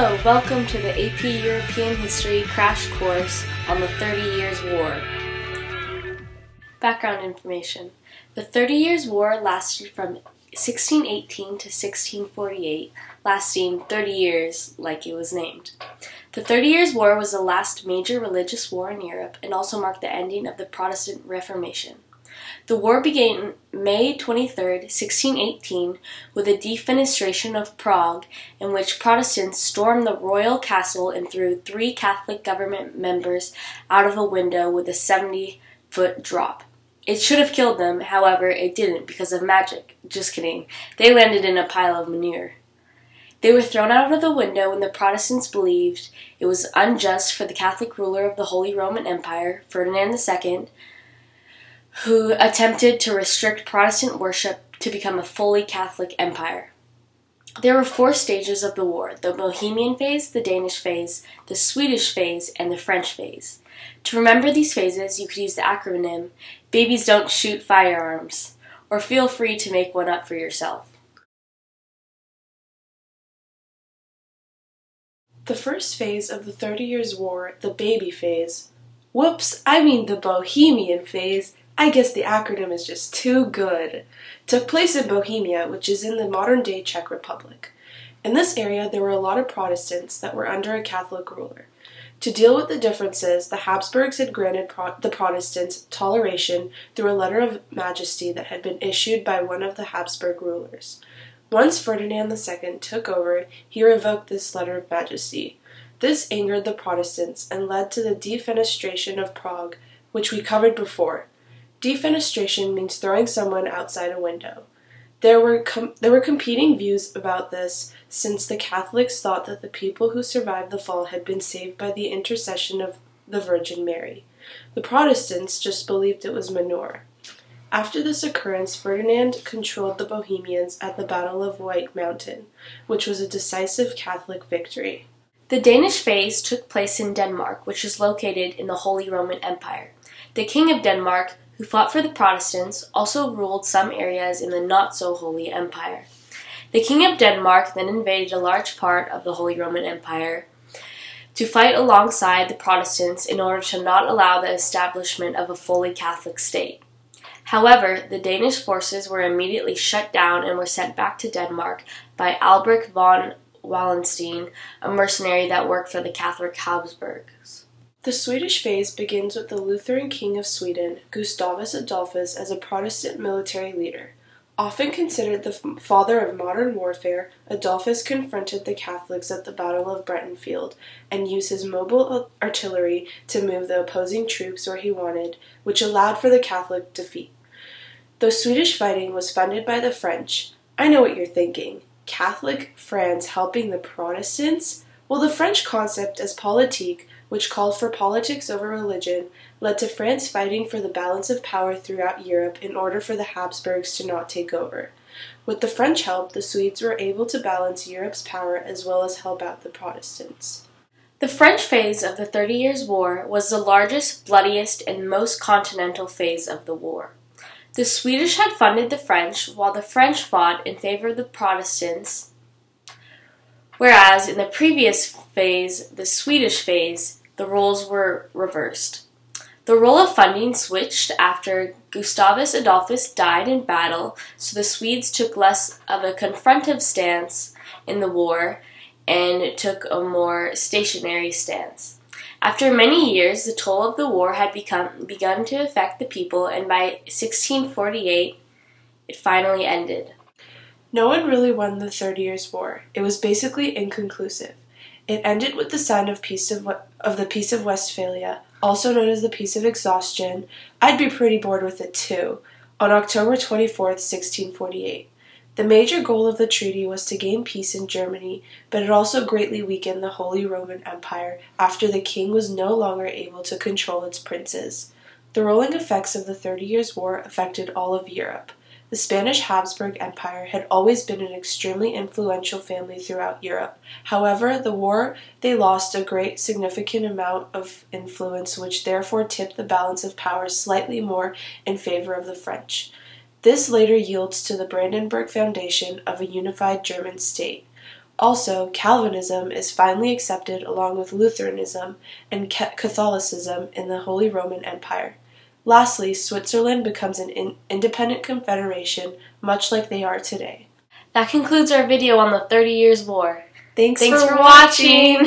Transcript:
Hello, welcome to the AP European History crash course on the 30 Years' War. Background information. The 30 Years' War lasted from 1618 to 1648, lasting 30 years like it was named. The 30 Years' War was the last major religious war in Europe and also marked the ending of the Protestant Reformation. The war began May 23, 1618, with the defenestration of Prague, in which Protestants stormed the royal castle and threw 3 Catholic government members out of a window with a 70-foot drop. It should have killed them, however, it didn't because of magic. Just kidding. They landed in a pile of manure. They were thrown out of the window when the Protestants believed it was unjust for the Catholic ruler of the Holy Roman Empire, Ferdinand II, who attempted to restrict Protestant worship to become a fully Catholic empire. There were 4 stages of the war: the Bohemian phase, the Danish phase, the Swedish phase, and the French phase. To remember these phases, you could use the acronym Babies Don't Shoot Firearms, or feel free to make one up for yourself. The first phase of the 30 Years' War, the baby phase, the Bohemian phase, I guess the acronym is just too good, took place in Bohemia, which is in the modern-day Czech Republic. In this area, there were a lot of Protestants that were under a Catholic ruler. To deal with the differences, the Habsburgs had granted the Protestants toleration through a letter of majesty that had been issued by one of the Habsburg rulers. Once Ferdinand II took over, he revoked this letter of majesty. This angered the Protestants and led to the defenestration of Prague, which we covered before. Defenestration means throwing someone outside a window. There were competing views about this, since the Catholics thought that the people who survived the fall had been saved by the intercession of the Virgin Mary. The Protestants just believed it was manure. After this occurrence, Ferdinand controlled the Bohemians at the Battle of White Mountain, which was a decisive Catholic victory. The Danish phase took place in Denmark, which is located in the Holy Roman Empire. The King of Denmark, who fought for the Protestants, also ruled some areas in the not-so-holy empire. The King of Denmark then invaded a large part of the Holy Roman Empire to fight alongside the Protestants in order to not allow the establishment of a fully Catholic state. However, the Danish forces were immediately shut down and were sent back to Denmark by Albrecht von Wallenstein, a mercenary that worked for the Catholic Habsburgs. The Swedish phase begins with the Lutheran king of Sweden, Gustavus Adolphus, as a Protestant military leader. Often considered the father of modern warfare, Adolphus confronted the Catholics at the Battle of Breitenfeld and used his mobile artillery to move the opposing troops where he wanted, which allowed for the Catholic defeat. Though Swedish fighting was funded by the French, I know what you're thinking. Catholic France helping the Protestants? Well, the French concept as politique, which called for politics over religion, led to France fighting for the balance of power throughout Europe in order for the Habsburgs to not take over. With the French help, the Swedes were able to balance Europe's power as well as help out the Protestants. The French phase of the 30 Years' War was the largest, bloodiest, and most continental phase of the war. The Swedish had funded the French, while the French fought in favor of the Protestants, whereas in the previous phase, the Swedish phase, the roles were reversed. The role of funding switched after Gustavus Adolphus died in battle, so the Swedes took less of a confrontive stance in the war and took a more stationary stance. After many years, the toll of the war had begun to affect the people, and by 1648, it finally ended. No one really won the 30 Years' War. It was basically inconclusive. It ended with the sign of the Peace of Westphalia, also known as the Peace of Exhaustion. I'd be pretty bored with it too, on October 24, 1648. The major goal of the treaty was to gain peace in Germany, but it also greatly weakened the Holy Roman Empire after the king was no longer able to control its princes. The rolling effects of the 30 Years' War affected all of Europe. The Spanish Habsburg Empire had always been an extremely influential family throughout Europe. However, the war, they lost a great significant amount of influence, which therefore tipped the balance of power slightly more in favor of the French. This later yields to the Brandenburg Foundation of a unified German state. Also, Calvinism is finally accepted along with Lutheranism and Catholicism in the Holy Roman Empire. Lastly, Switzerland becomes an independent confederation, much like they are today. That concludes our video on the 30 Years' War. Thanks for for watching!